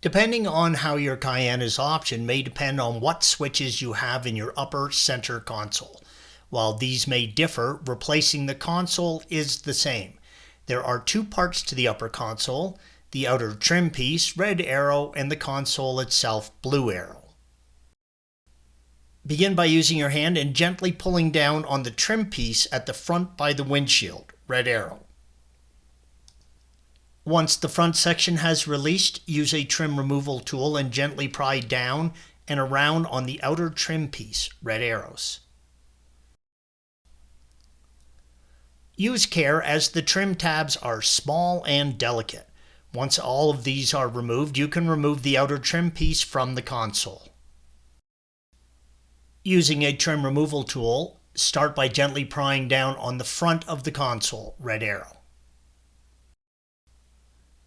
Depending on how your Cayenne is optioned may depend on what switches you have in your upper center console. While these may differ, replacing the console is the same. There are two parts to the upper console: the outer trim piece, red arrow, and the console itself, blue arrow. Begin by using your hand and gently pulling down on the trim piece at the front by the windshield, red arrow. Once the front section has released, use a trim removal tool and gently pry down and around on the outer trim piece, red arrows. Use care as the trim tabs are small and delicate. Once all of these are removed, you can remove the outer trim piece from the console. Using a trim removal tool, start by gently prying down on the front of the console, red arrow.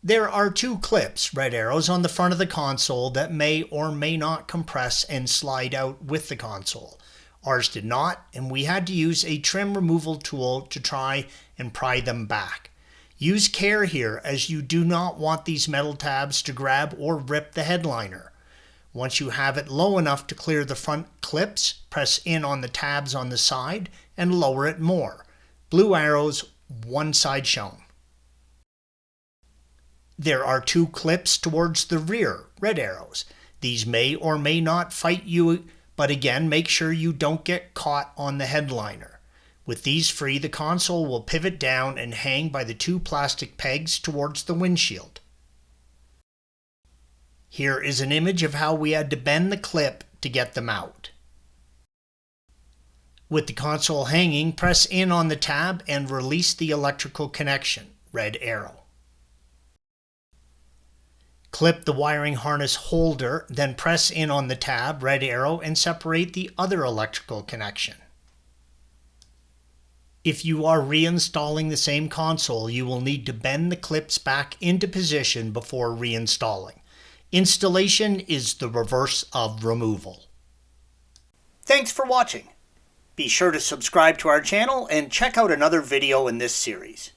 There are two clips, red arrows, on the front of the console that may or may not compress and slide out with the console. Ours did not, and we had to use a trim removal tool to try and pry them back. Use care here as you do not want these metal tabs to grab or rip the headliner. Once you have it low enough to clear the front clips, press in on the tabs on the side and lower it more. Blue arrows, one side shown. There are two clips towards the rear, red arrows. These may or may not fight you, but again, make sure you don't get caught on the headliner. With these free, the console will pivot down and hang by the two plastic pegs towards the windshield. Here is an image of how we had to bend the clip to get them out. With the console hanging, press in on the tab and release the electrical connection, red arrow. Clip the wiring harness holder, then press in on the tab, red arrow, and separate the other electrical connection. If you are reinstalling the same console, you will need to bend the clips back into position before reinstalling. Installation is the reverse of removal. Thanks for watching. Be sure to subscribe to our channel and check out another video in this series.